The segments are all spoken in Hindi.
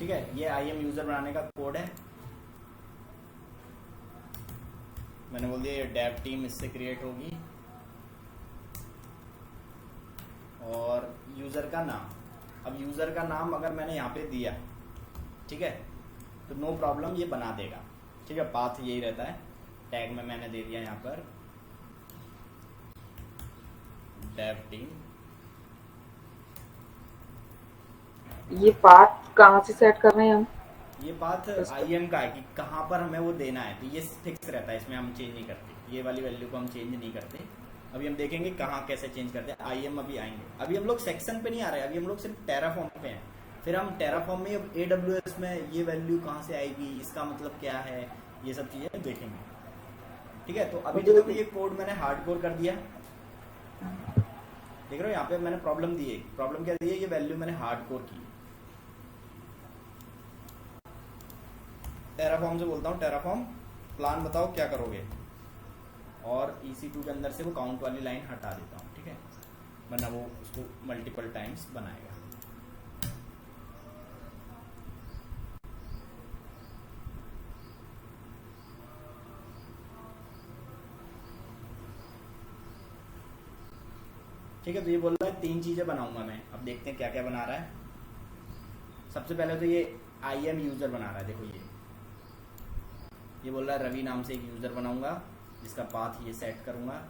ठीक है, ये आई एम यूजर बनाने का कोड है। मैंने बोल दिया ये डेव टीम इससे क्रिएट होगी। और यूजर का नाम, अब यूजर का नाम अगर मैंने यहाँ पे दिया, ठीक है, तो नो प्रॉब्लम ये बना देगा। ठीक है, पाथ यही रहता है। टैग में मैंने दे दिया यहाँ पर डेव टीम। ये पाथ कहाँ से सेट कर रहे हैं हम? ये पाथ आईएम का है कि कहाँ पर हमें वो देना है, तो ये फिक्स रहता है, इसमें हम चेंज नहीं करते, ये वाली वैल्यू को हम चेंज नहीं करते। अभी हम देखेंगे कहाँ कैसे चेंज करते हैं, आईएम अभी आएंगे। अभी हम लोग सेक्शन पे नहीं आ रहे, अभी हम लोग सिर्फ टेराफॉर्म पे हैं। फिर हम टेराफॉर्म में अब AWS में ये वैल्यू कहाँ से आएगी, इसका मतलब क्या है, ये सब चीजें देखेंगे। ठीक है, तो अभी जो ये कोड मैंने हार्डकोर कर दिया, देख रहे हो यहाँ पे मैंने प्रॉब्लम दी है। प्रॉब्लम क्या दी है, ये वैल्यू मैंने हार्डकोर की। टेराफॉर्म से बोलता हूँ, टेराफॉर्म प्लान बताओ क्या करोगे, और EC2 के अंदर से वो काउंट वाली लाइन हटा देता हूँ। ठीक है, वरना वो उसको मल्टीपल टाइम्स बनाएगा। ठीक है, तो ये बोल रहा है 3 चीजें बनाऊंगा मैं। अब देखते हैं क्या क्या बना रहा है। सबसे पहले तो ये IM यूजर बना रहा है। देखो ये बोल रहा है रवि नाम से एक यूजर बनाऊंगा जिसका पाथ ये सेट करूंगा,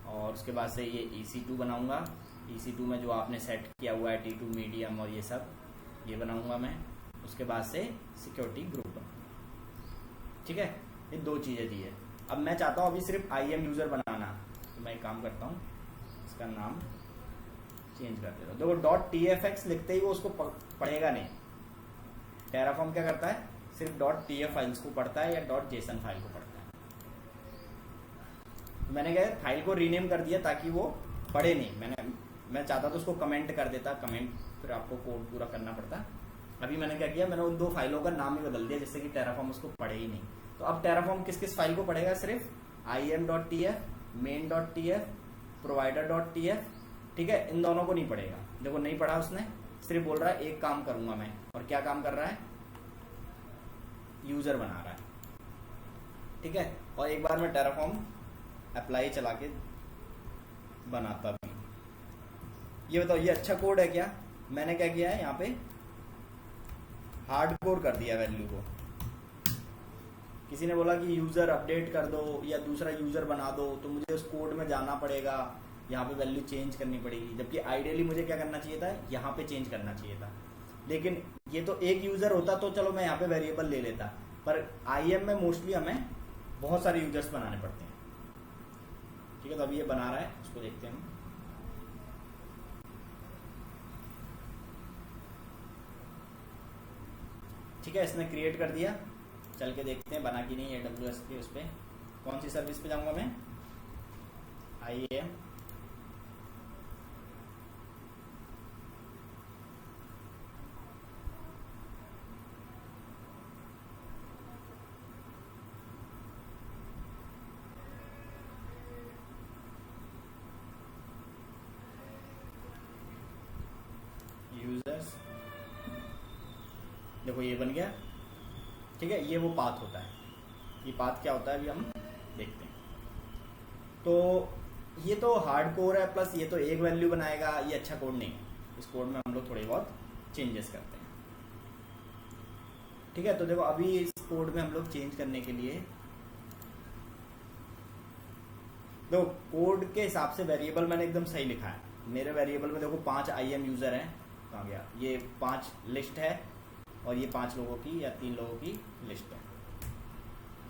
और उसके बाद से ये EC2 बनाऊंगा। EC2 में जो आपने सेट किया हुआ है T2 मीडियम और ये सब, ये बनाऊंगा मैं। उसके बाद से सिक्योरिटी ग्रुप। ठीक है, ये 2 चीजें दी है। अब मैं चाहता हूँ अभी सिर्फ IM यूजर बनाना, तो मैं एक काम करता हूँ, इसका नाम चेंज कर देता हूँ। देखो .tfx लिखते ही वो उसको पढ़ेगा नहीं। टेराफॉर्म क्या करता है, सिर्फ .tf फाइल्स को पढ़ता है या .json फाइल को पढ़ता है। तो मैंने क्या फाइल को रीनेम कर दिया ताकि वो पढ़े नहीं। मैं चाहता तो उसको कमेंट कर देता, कमेंट फिर आपको कोड पूरा करना पड़ता। अभी मैंने क्या किया, मैंने उन 2 फाइलों का नाम ही बदल दिया जिससे कि टेराफॉर्म उसको पढ़े ही नहीं। तो अब टेराफॉर्म किस किस फाइल को पढ़ेगा, सिर्फ im.tf, main.tf, provider.tf। ठीक है, इन दोनों को नहीं पढ़ेगा। देखो नहीं पढ़ा उसने, सिर्फ बोल रहा है एक काम करूंगा मैं। और क्या काम कर रहा है, यूजर बना रहा है। ठीक है, और एक बार मैं टेराफॉर्म अप्लाई चला के बनाता भी। ये बताओ ये अच्छा कोड है क्या? मैंने क्या किया है, यहाँ पे हार्डकोर कर दिया वैल्यू को। किसी ने बोला कि यूजर अपडेट कर दो या दूसरा यूजर बना दो, तो मुझे उस कोड में जाना पड़ेगा, यहाँ पे वैल्यू चेंज करनी पड़ेगी। जबकि आइडियली मुझे क्या करना चाहिए था, यहाँ पे चेंज करना चाहिए था। लेकिन ये तो एक यूजर होता तो चलो मैं यहाँ पे वेरिएबल ले लेता, पर IM में मोस्टली हमें बहुत सारे यूजर्स बनाने पड़ते हैं। ठीक है, तो अभी ये बना रहा है, उसको देखते हैं हम। ठीक है, इसने क्रिएट कर दिया। चल के देखते हैं बना कि नहीं। AWS के उस पर कौन सी सर्विस पे जाऊंगा मैं, IAM। यूजर्स, देखो ये बन गया। ठीक है, ये वो पाथ होता है। ये पाथ क्या होता है अभी हम देखते हैं। तो ये तो हार्डकोर है, प्लस ये तो एक वैल्यू बनाएगा। ये अच्छा कोड नहीं है, इस कोड में हम लोग थोड़े बहुत चेंजेस करते हैं। ठीक है, तो देखो अभी इस कोड में हम लोग चेंज करने के लिए, देखो कोड के हिसाब से वेरिएबल मैंने एकदम सही लिखा है। मेरे वेरिएबल में देखो 5 IM यूजर हैं, कहाँ गया, ये 5 लिस्ट है, और ये 5 लोगों की या 3 लोगों की लिस्ट है।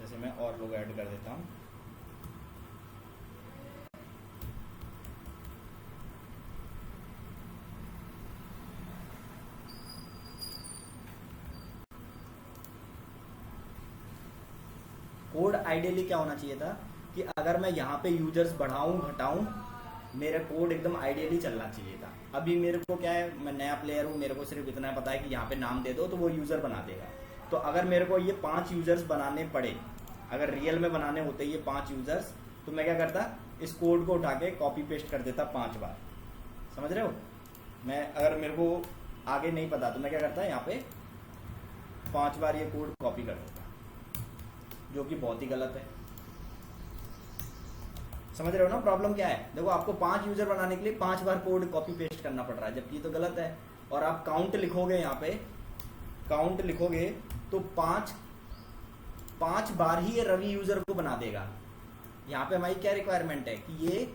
जैसे मैं और लोग ऐड कर देता हूँ। कोड आइडियली क्या होना चाहिए था कि अगर मैं यहाँ पे यूजर्स बढ़ाऊं घटाऊं, मेरा कोड एकदम आइडियली चलना चाहिए था। अभी मेरे को क्या है, मैं नया प्लेयर हूँ, मेरे को सिर्फ इतना पता है कि यहाँ पे नाम दे दो तो वो यूजर बना देगा। तो अगर मेरे को ये 5 यूजर्स बनाने पड़े, अगर रियल में बनाने होते ये 5 यूजर्स, तो मैं क्या करता, इस कोड को उठा के कॉपी पेस्ट कर देता 5 बार। समझ रहे हो? मैं अगर मेरे को आगे नहीं पता तो मैं क्या करता, यहाँ पे 5 बार ये कोड कॉपी कर देगा, जो कि बहुत ही गलत है। समझ रहे हो ना प्रॉब्लम क्या है? देखो आपको 5 यूजर बनाने के लिए 5 बार कोड कॉपी पेस्ट करना पड़ रहा है, जबकि ये तो गलत है। और आप काउंट लिखोगे, यहाँ पे काउंट लिखोगे तो 5 बार ही ये रवि यूजर को बना देगा। यहाँ पे हमारी क्या रिक्वायरमेंट है कि ये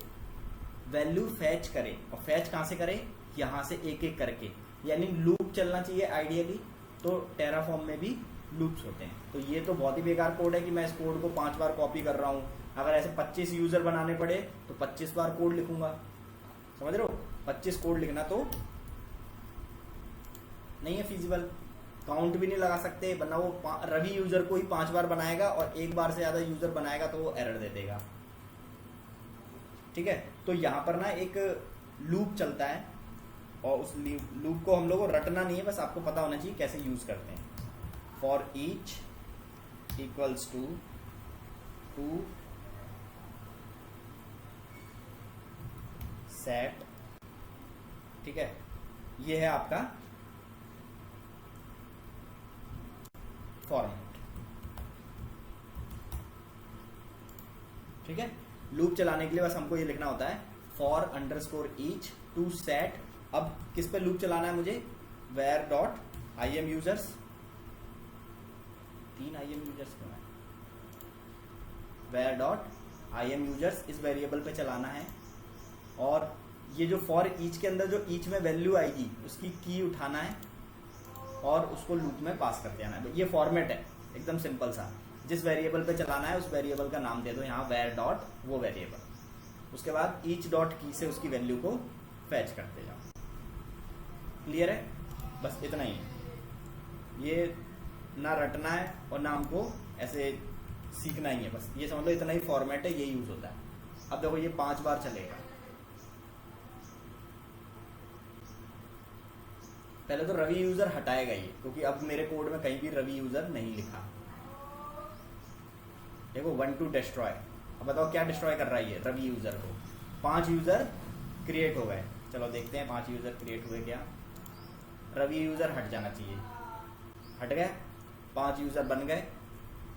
वैल्यू फैच करे, और फैच कहाँ से करे? यहाँ से एक एक करके, यानी लूप चलना चाहिए आइडियली। तो टेराफॉर्म में भी लूप्स होते हैं। तो ये तो बहुत ही बेकार कोड है कि मैं इस कोड को 5 बार कॉपी कर रहा हूँ। अगर ऐसे 25 यूजर बनाने पड़े तो 25 बार कोड लिखूंगा। समझ रहे हो? 25 कोड लिखना तो नहीं है फिजिबल, काउंट भी नहीं लगा सकते, वरना वो रवि यूजर को ही 5 बार बनाएगा और एक बार से ज्यादा यूजर बनाएगा तो वो एरर दे देगा। ठीक है, तो यहाँ पर ना एक लूप चलता है, और उस लूप को हम लोग को रटना नहीं है, बस आपको पता होना चाहिए कैसे यूज करते हैं। For each equals to set, ठीक है, ये है आपका फॉर्मेट। ठीक है, लूप चलाने के लिए बस हमको ये लिखना होता है for underscore each to set. अब किस पे लूप चलाना है मुझे? Where dot I M users, 3 I M users क्यों है? Where dot I M users इस वेरिएबल पे चलाना है। और ये जो फॉर ईच के अंदर जो ईच में वैल्यू आएगी उसकी की उठाना है और उसको लूप में पास करते आना है। ये फॉर्मेट है, एकदम सिंपल सा। जिस वेरिएबल पे चलाना है उस वेरिएबल का नाम दे दो यहाँ वेयर डॉट वो वेरिएबल, उसके बाद ईच डॉट की से उसकी वैल्यू को फैच करते जाओ। क्लियर है? बस इतना ही है, ये ना रटना है और ना हमको ऐसे सीखना ही है, बस ये समझ लो इतना ही फॉर्मेट है, ये यूज होता है। अब देखो ये 5 बार चलेगा। पहले तो रवि यूजर हटाएगा ये, क्योंकि अब मेरे कोड में कहीं भी रवि यूजर नहीं लिखा। देखो 1 to डिस्ट्रॉय। अब बताओ क्या डिस्ट्रॉय कर रहा है ये रवि यूजर को? 5 यूजर क्रिएट हो गए, चलो देखते हैं 5 यूजर क्रिएट हुए क्या। रवि यूजर हट जाना चाहिए, हट गए, 5 यूजर बन गए।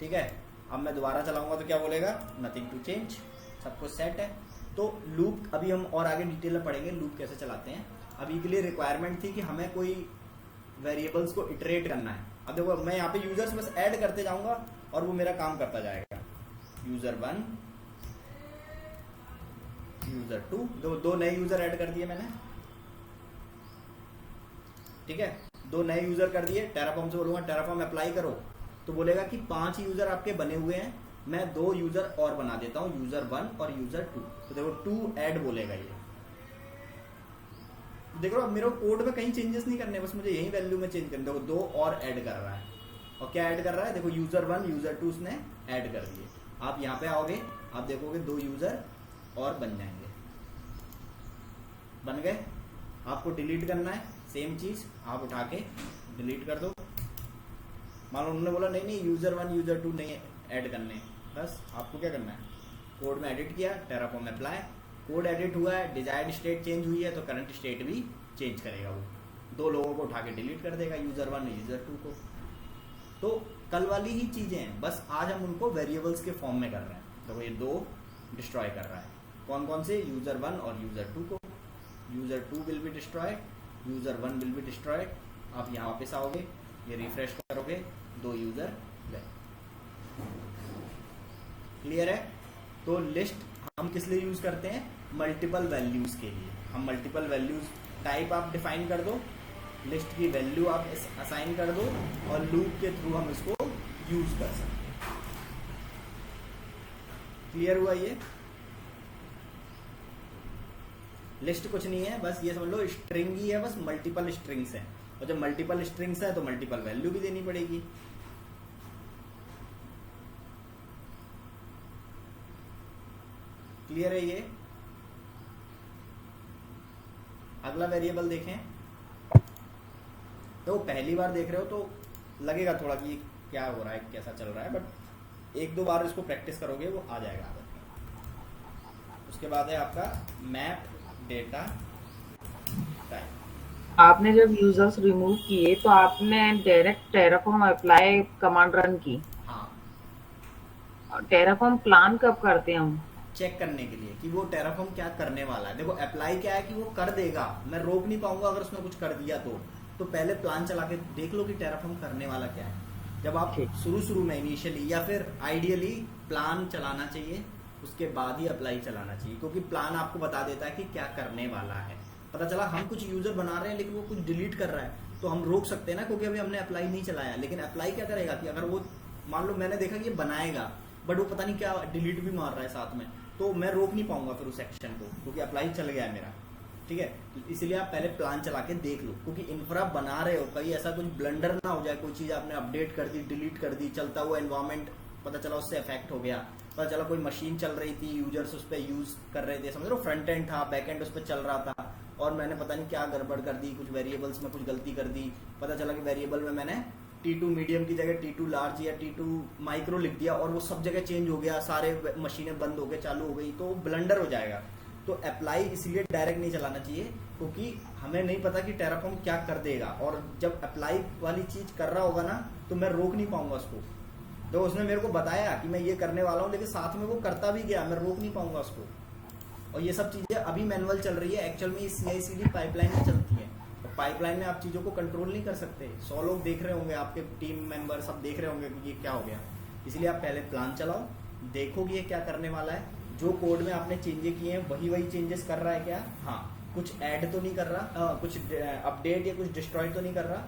ठीक है, अब मैं दोबारा चलाऊंगा तो क्या बोलेगा? नथिंग टू चेंज, सब कुछ सेट है। तो लूप अभी हम और आगे डिटेल में पढ़ेंगे लूप कैसे चलाते हैं। अभी के लिए रिक्वायरमेंट थी कि हमें कोई वेरिएबल्स को इटरेट करना है। अब देखो मैं यहाँ पे यूजर्स बस ऐड करते जाऊंगा और वो मेरा काम करता जाएगा। यूजर 1, यूजर 2, दो नए यूजर ऐड कर दिए मैंने। ठीक है, 2 नए यूजर कर दिए। टेराफॉर्म से बोलूंगा टेराफॉर्म अप्लाई करो, तो बोलेगा कि 5 यूजर आपके बने हुए हैं, मैं 2 यूजर और बना देता हूं, यूजर 1 और यूजर 2। तो देखो 2 ऐड बोलेगा ये। देखो अब मेरे कोड में कहीं चेंजेस नहीं करने, बस मुझे यही वैल्यू में चेंज करना। देखो 2 और ऐड कर रहा है, और क्या ऐड कर रहा है? देखो यूजर 1 यूजर 2 उसने ऐड कर दिए। आप यहाँ पे आओगे, आप देखोगे 2 यूजर और बन जाएंगे, बन गए। आपको डिलीट करना है, सेम चीज आप उठा के डिलीट कर दो। मान लो उन्होंने बोला नहीं यूजर 1 यूजर 2 नहीं ऐड करने, बस आपको क्या करना है? कोड में एडिट किया, टेराफॉर्म अप्लाई, कोड एडिट हुआ है, डिजायर्ड स्टेट चेंज हुई है तो करंट स्टेट भी चेंज करेगा। वो 2 लोगों को उठा के डिलीट कर देगा, यूजर 1 यूजर 2 को। तो कल वाली ही चीजें हैं, बस आज हम उनको वेरिएबल्स के फॉर्म में कर रहे हैं। देखो ये 2 डिस्ट्रॉय कर रहा है, कौन कौन से? यूजर 1 और यूजर 2 को। User 2 will be destroyed, user 1 will be destroyed. आप यहाँ वापस आओगे, ये रिफ्रेश करोगे, 2 यूजर गए। क्लियर है? तो लिस्ट हम किस लिए यूज करते हैं? मल्टीपल वैल्यूज के लिए। हम मल्टीपल वैल्यूज टाइप आप डिफाइन कर दो, लिस्ट की वैल्यू आप असाइन कर दो, और लूप के थ्रू हम इसको यूज कर सकते हैं। क्लियर हुआ? ये लिस्ट कुछ नहीं है, बस ये समझ लो स्ट्रिंग ही है, बस मल्टीपल स्ट्रिंग्स है। और जब मल्टीपल स्ट्रिंग्स है तो मल्टीपल वैल्यू भी देनी पड़ेगी। क्लियर है? ये अगला वेरिएबल देखें। तो पहली बार देख रहे हो तो लगेगा थोड़ा कि क्या हो रहा है, कैसा चल रहा है, बट 1-2 बार इसको प्रैक्टिस करोगे वो आ जाएगा आदत में। उसके बाद है आपका मैप डेटा टाइप। आपने जब यूजर्स रिमूव किए तो आपने direct Terraform apply command run की। हाँ, टेराफॉर्म प्लान कब करते हैं हम? चेक करने के लिए कि वो टेराफॉर्म क्या करने वाला है। देखो अप्लाई क्या है कि वो कर देगा, मैं रोक नहीं पाऊंगा अगर उसने कुछ कर दिया तो पहले प्लान चला के देख लो कि टेराफॉर्म करने वाला क्या है। जब आप ठीक। शुरू में इनिशियली या फिर आइडियली प्लान चलाना चाहिए, उसके बाद ही अप्लाई चलाना चाहिए, क्योंकि प्लान आपको बता देता है कि क्या करने वाला है। पता चला हम कुछ यूजर बना रहे हैं लेकिन वो कुछ डिलीट कर रहा है, तो हम रोक सकते हैं ना, क्योंकि अभी हमने अप्लाई नहीं चलाया। लेकिन अप्लाई क्या करेगा कि अगर वो मान लो मैंने देखा कि ये बनाएगा बट वो पता नहीं क्या डिलीट भी मार रहा है साथ में, तो मैं रोक नहीं पाऊंगा फिर उस एक्शन को, क्योंकि अप्लाई चल गया है मेरा। ठीक है, तो इसलिए आप पहले प्लान चला के देख लो, क्योंकि इंफ्रा बना रहे हो, कहीं ऐसा कुछ ब्लंडर ना हो जाए, कोई चीज आपने अपडेट कर दी, डिलीट कर दी, चलता हुआ एनवायरमेंट पता चला उससे इफेक्ट हो गया, पता चला कोई मशीन चल रही थी, यूजर्स उस पर यूज कर रहे थे, समझ लो फ्रंट एंड था, बैक एंड उस पर चल रहा था, और मैंने पता नहीं क्या गड़बड़ कर दी, कुछ वेरिएबल्स में कुछ गलती कर दी, पता चला कि वेरिएबल में मैंने T2 मीडियम की जगह T2 लार्ज या T2 माइक्रो लिख दिया, और वो सब जगह चेंज हो गया, सारे मशीनें बंद हो गए चालू हो गई, तो ब्लंडर हो जाएगा। तो अप्लाई इसलिए डायरेक्ट नहीं चलाना चाहिए, क्योंकि हमें नहीं पता कि टेराफॉर्म क्या कर देगा, और जब अप्लाई वाली चीज कर रहा होगा ना तो मैं रोक नहीं पाऊंगा उसको। तो उसने मेरे को बताया कि मैं ये करने वाला हूँ, लेकिन साथ में वो करता भी गया, मैं रोक नहीं पाऊंगा उसको। और ये सब चीजें अभी मैनुअल चल रही है, एक्चुअल में ये CI/CD पाइपलाइन में चलती है। तो पाइपलाइन में आप चीजों को कंट्रोल नहीं कर सकते। 100 लोग देख रहे होंगे, आपके टीम मेंबर सब देख रहे होंगे कि ये क्या हो गया। इसलिए आप पहले प्लान चलाओ, देखो कि ये क्या करने वाला है, जो कोड में आपने चेंजेस किए हैं वही चेंजेस कर रहा है क्या, हाँ कुछ ऐड तो नहीं कर रहा, कुछ अपडेट या कुछ डिस्ट्रॉय तो नहीं कर रहा,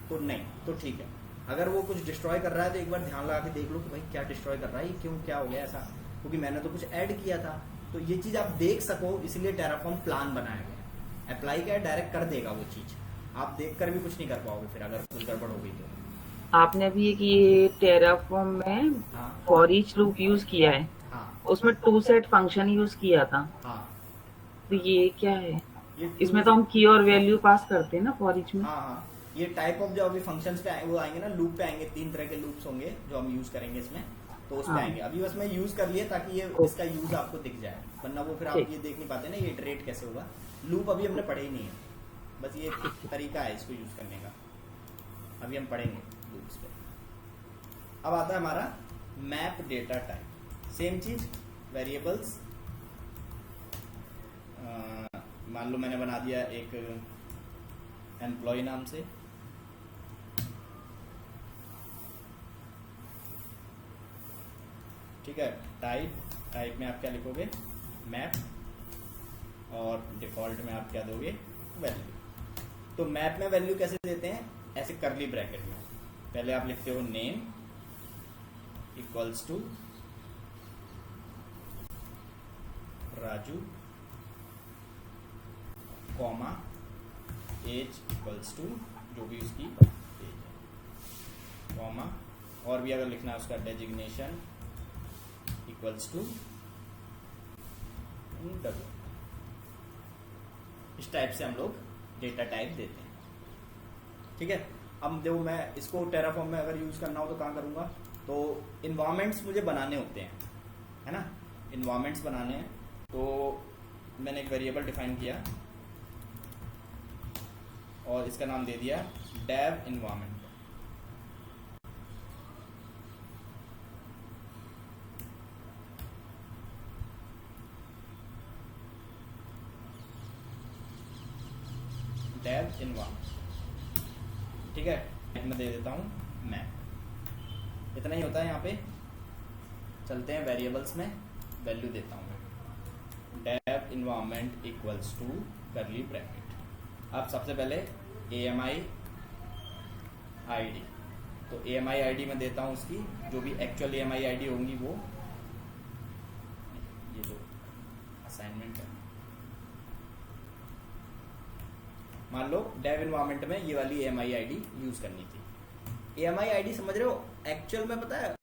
तो नहीं तो ठीक है। अगर वो कुछ डिस्ट्रॉय कर रहा है तो एक बार ध्यान लगा के देख लो कि भाई क्या डिस्ट्रॉय कर रहा है, ये क्यों, क्या हो गया ऐसा, क्योंकि मैंने तो कुछ ऐड किया था। तो ये चीज आप देख सको, इसलिए टेराफॉर्म प्लान बनाया गया। अप्लाई क्या है, डायरेक्ट कर देगा वो चीज, आप देख कर भी कुछ नहीं कर पाओगे फिर अगर कुछ गड़बड़ हो गई तो। आपने अभी एक ये टेराफॉर्म में हाँ फॉर ईच लूप यूज किया है, हाँ उसमें टू सेट फंक्शन यूज किया था, हाँ, तो ये क्या है? ये इसमें तो हम की और वैल्यू पास करते हैं ना फॉर ईच में। हाँ हाँ, ये टाइप ऑफ जो अभी फंक्शंस पे आए वो आएंगे ना, लूप पे आएंगे, 3 तरह के लूप्स होंगे जो हम यूज करेंगे इसमें, तो उस पे हाँ। आएंगे। अभी बस मैं यूज कर लिए ताकि ये इसका यूज आपको दिख जाए, वरना वो फिर आप ठीक। ये देख नहीं पाते ना ये इटरेट कैसे होगा। लूप अभी हमने पढ़े ही नहीं है, बस ये तरीका है इसको यूज करने का, अभी हम पढ़ेंगे लूप्स पे। अब आता है हमारा मैप डेटा टाइप, सेम चीज, वेरिएबल्स। मान लो मैंने बना दिया एक एम्प्लॉय नाम से, ठीक है, टाइप में आप क्या लिखोगे, मैप, और डिफॉल्ट में आप क्या दोगे, वैल्यू। तो मैप में वैल्यू कैसे देते हैं, ऐसे करली ब्रैकेट में, पहले आप लिखते हो name equals to Raju, comma age equals to जो भी उसकी एज है, कॉमा, और भी अगर लिखना है उसका डेजिग्नेशन इक्वल्स टू डब्ल्यू। इस टाइप से हम लोग डेटा टाइप देते हैं, ठीक है। अब देखो मैं इसको टेराफॉर्म में अगर यूज करना हो तो कहाँ करूंगा, तो इन्वायरमेंट्स मुझे बनाने होते हैं, है ना, इन्वायरमेंट्स बनाने हैं, तो मैंने एक वेरिएबल डिफाइन किया और इसका नाम दे दिया डेव इन्वायरमेंट। डेव इन्वायरमेंट, ठीक है, मैं दे देता हूं मैप। इतना ही होता है यहाँ पे। चलते हैं वेरिएबल्स में, वैल्यू देता हूं मैं, dev environment equals to curly bracket. अब सबसे पहले AMI ID, तो AMI ID में देता हूं उसकी जो भी एक्चुअल AMI ID होंगी वो, ये जो असाइनमेंट है, मान लो डेव इन्वायरमेंट में ये वाली AMI ID यूज करनी थी। AMI ID समझ रहे हो, एक्चुअल में पता है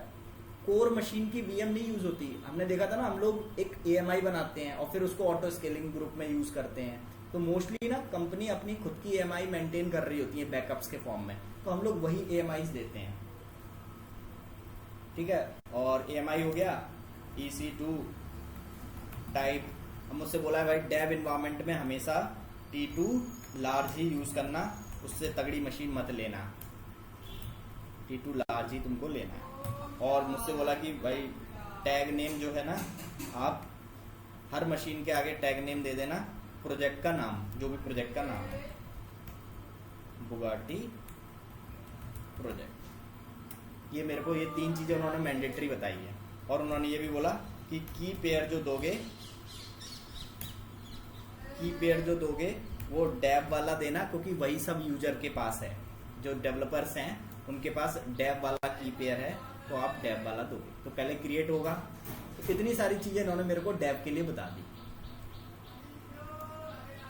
कोर मशीन की VM नहीं यूज होती। हमने देखा था ना, हम लोग एक AMI बनाते हैं और फिर उसको ऑटो स्केलिंग ग्रुप में यूज करते हैं, तो मोस्टली ना कंपनी अपनी खुद की AMI मेंटेन कर रही होती है बैकअप्स के फॉर्म में, तो हम लोग वही AMIs देते हैं, ठीक है। और AMI हो गया EC2 टाइप, हम मुझसे बोला है भाई डेव इन्वायरमेंट में हमेशा T2 लार्ज ही यूज करना, उससे तगड़ी मशीन मत लेना, T2 लार्ज ही तुमको लेना है। और मुझसे बोला कि भाई टैग नेम जो है ना, आप हर मशीन के आगे टैग नेम दे देना, प्रोजेक्ट का नाम, जो भी प्रोजेक्ट का नाम है, बुगाटी प्रोजेक्ट। ये मेरे को ये 3 चीजें उन्होंने मैंडेटरी बताई है। और उन्होंने ये भी बोला कि की पेयर जो दोगे वो डेव वाला देना, क्योंकि वही सब यूजर के पास है, जो डेवलपर्स हैं उनके पास डेव वाला की पेयर है, तो आप डेव वाला दोगे तो पहले क्रिएट होगा। तो इतनी सारी चीजें इन्होंने मेरे को डेव के लिए बता दी।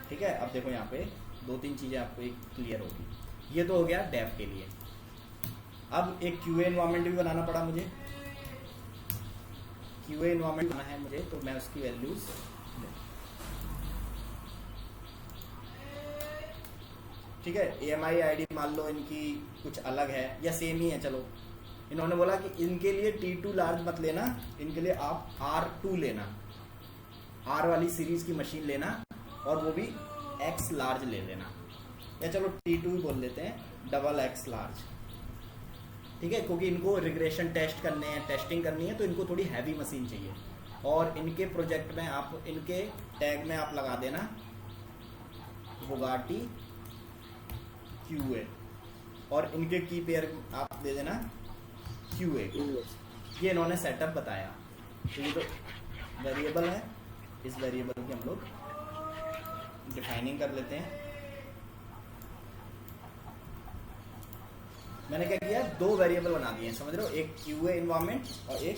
ठीक है, अब देखो यहाँ पे 2-3 चीजें आपको एक क्लियर होगी। ये तो हो गया डेव के लिए। अब एक QA एनवायरनमेंट भी बनाना पड़ा मुझे। QA एनवायरनमेंट बनाना है मुझे, तो मैं उसकी वैल्यूज, ठीक है, AMI ID मान लो इनकी कुछ अलग है या सेम ही है। चलो, इन्होंने बोला कि इनके लिए T2 लार्ज मत लेना, इनके लिए आप R2 लेना, R वाली सीरीज की मशीन लेना, और वो भी X लार्ज ले लेना, या चलो T2 ही बोल लेते हैं, XX लार्ज। ठीक है, क्योंकि इनको रिग्रेशन टेस्ट करने हैं, टेस्टिंग करनी है, तो इनको थोड़ी हैवी मशीन चाहिए। और इनके प्रोजेक्ट में आप, इनके टैग में आप लगा देना बुगाटी QA, और इनके की पेयर आप दे देना QA। ये इन्होंने सेटअप बताया। तो ये तो वेरिएबल है, इस वेरिएबल की हम लोग डिफाइनिंग कर लेते हैं। मैंने क्या किया, 2 वेरिएबल बना दिए हैं, समझ रहे हो, एक QA एनवायरनमेंट और एक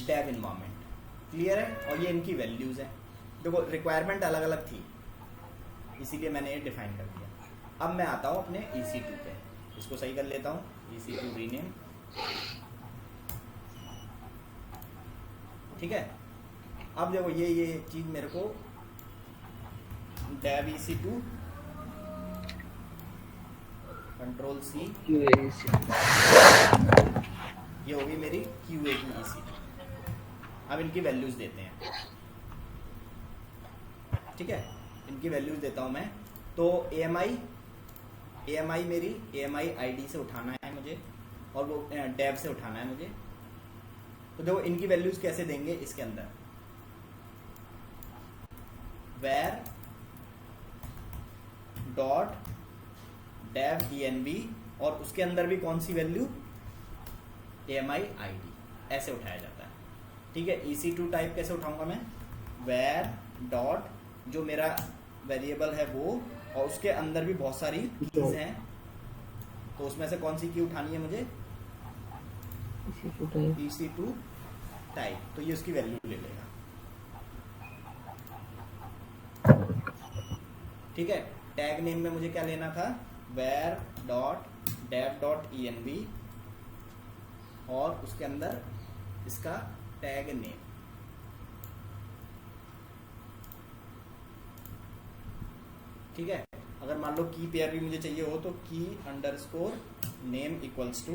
डेव एनवायरनमेंट। क्लियर है? और ये इनकी वैल्यूज है। देखो रिक्वायरमेंट अलग अलग थी, इसीलिए मैंने ये डिफाइन कर दिया। अब मैं आता हूँ अपने EC2 पे, इसको सही कर लेता हूँ, EC2 रीनेम। ठीक है, अब देखो ये चीज मेरे को डेव EC2 कंट्रोल C, ये होगी मेरी QA की EC2। अब इनकी वैल्यूज देते हैं। ठीक है, इनकी वैल्यूज देता हूं मैं। तो AMI मेरी AMI ID से उठाना है मुझे, और वो डेव से उठाना है मुझे। तो देखो इनकी वैल्यूज कैसे देंगे, इसके अंदर where डॉट डेव env, और उसके अंदर भी कौन सी वैल्यू, AMI ID, ऐसे उठाया जाता है। ठीक है, EC2 टाइप कैसे उठाऊंगा मैं, where डॉट जो मेरा वेरिएबल है वो, और उसके अंदर भी बहुत सारी कीज हैं, तो उसमें से कौन सी की उठानी है मुझे, EC2 टाइप। तो ये उसकी वैल्यू ले लेगा। ठीक है, टैग नेम में मुझे क्या लेना था, where dot dev dot env, और उसके अंदर इसका टैग नेम। ठीक है, अगर मान लो की पेयर भी मुझे चाहिए हो, तो key underscore name equals to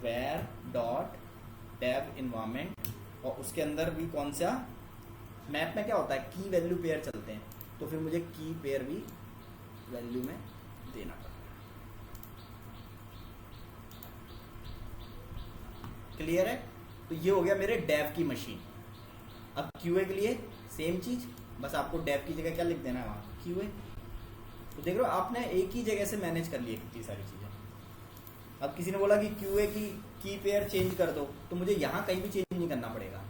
where dot dev environment, और उसके अंदर भी कौन सा, मैप में क्या होता है, की वैल्यू पेयर चलते हैं, तो फिर मुझे की पेयर भी वैल्यू में देना पड़ता है। क्लियर है? तो ये हो गया मेरे डेव की मशीन। अब QA के लिए सेम चीज, बस आपको डेव की जगह क्या लिख देना है, वहां QA। तो देख रहे हो, आपने एक ही जगह से मैनेज कर ली कितनी सारी चीजें। अब किसी ने बोला कि QA की पेयर चेंज कर दो, तो मुझे यहाँ कहीं भी चेंज नहीं करना पड़ेगा।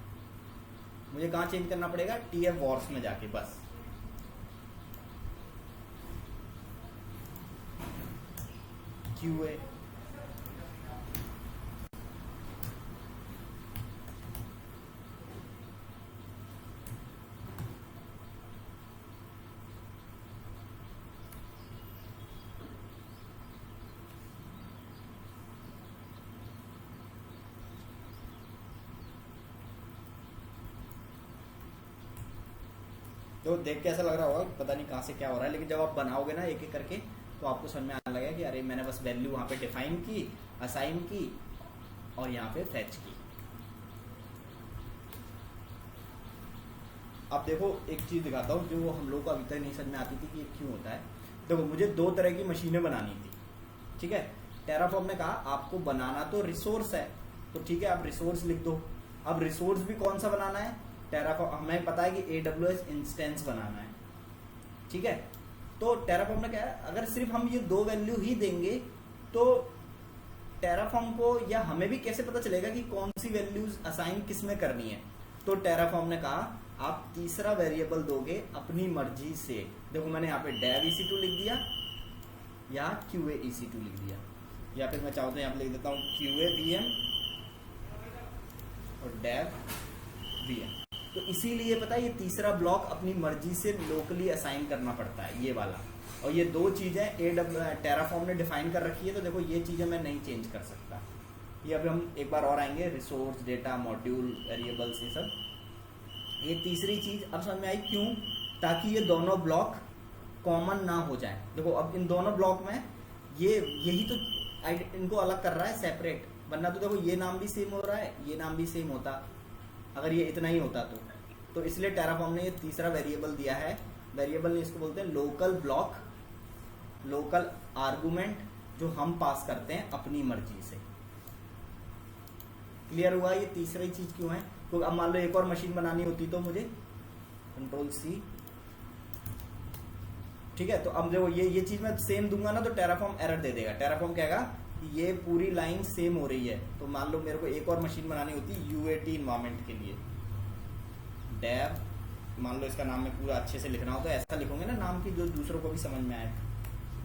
मुझे कहाँ चेंज करना पड़ेगा, TF वॉर्स में जाके बस। QA तो देख के ऐसा लग रहा होगा पता नहीं कहाँ से क्या हो रहा है, लेकिन जब आप बनाओगे ना एक एक करके, तो आपको समझ में आने लगेगा कि अरे मैंने बस वैल्यू वहाँ पे डिफाइन की, असाइन की, और यहाँ पे फेच की। अब देखो एक चीज़ दिखाता हूँ जो हम लोग को अभी तक नहीं समझ में आती थी कि ये क्यों होता है। देखो मुझे 2 तरह की मशीनें बनानी थी, ठीक है। टेराफॉर्म ने कहा आपको बनाना तो रिसोर्स है, तो ठीक है आप रिसोर्स लिख दो। अब रिसोर्स भी कौन सा बनाना है, टेराफॉर्म हमें पता है कि AWS इंस्टेंस बनाना है, ठीक है। तो टेराफॉर्म ने कहा अगर सिर्फ हम ये 2 वैल्यू ही देंगे तो टेराफॉर्म को या हमें भी कैसे पता चलेगा कि कौन सी वैल्यूज असाइन किस में करनी है। तो टेराफॉर्म ने कहा आप तीसरा वेरिएबल दोगे अपनी मर्जी से। देखो मैंने यहाँ पे dev EC2 लिख दिया या QA EC2 लिख दिया, या फिर मैं चाहूँ तो यहाँ पे लिख देता हूँ QA VM और dev VM। तो इसीलिए पता है ये तीसरा ब्लॉक अपनी मर्जी से लोकली असाइन करना पड़ता है, ये वाला। और ये 2 चीजें टेराफॉर्म ने डिफाइन कर रखी है, तो देखो ये चीजें मैं नहीं चेंज कर सकता। ये अभी हम एक बार और आएंगे, रिसोर्स, डेटा, मॉड्यूल, वेरिएबल्स, ये सब। ये तीसरी चीज अब समझ में आई क्यों, ताकि ये दोनों ब्लॉक कॉमन ना हो जाए। देखो अब इन दोनों ब्लॉक में ये यही तो इनको अलग कर रहा है सेपरेट, वरना तो देखो ये नाम भी सेम हो रहा है, ये नाम भी सेम होता अगर ये इतना ही होता तो इसलिए टेराफॉर्म ने ये तीसरा वेरिएबल दिया है। वेरिएबल ने इसको बोलते हैं लोकल ब्लॉक, लोकल आर्गुमेंट, जो हम पास करते हैं अपनी मर्जी से। क्लियर हुआ ये तीसरी चीज क्यों है। तो अब मान लो एक और मशीन बनानी होती तो मुझे Ctrl+C, ठीक है। तो अब देखो ये चीज मैं सेम दूंगा ना तो टेराफॉर्म एरर दे देगा। टेराफॉर्म कहेगा कि ये पूरी लाइन सेम हो रही है। तो मान लो मेरे को एक और मशीन बनानी होती UAT इन्वायरमेंट के लिए, dev, मान लो इसका नाम मैं पूरा अच्छे से लिखना हो तो ऐसा लिखोगे ना नाम की जो दूसरों को भी समझ में आए,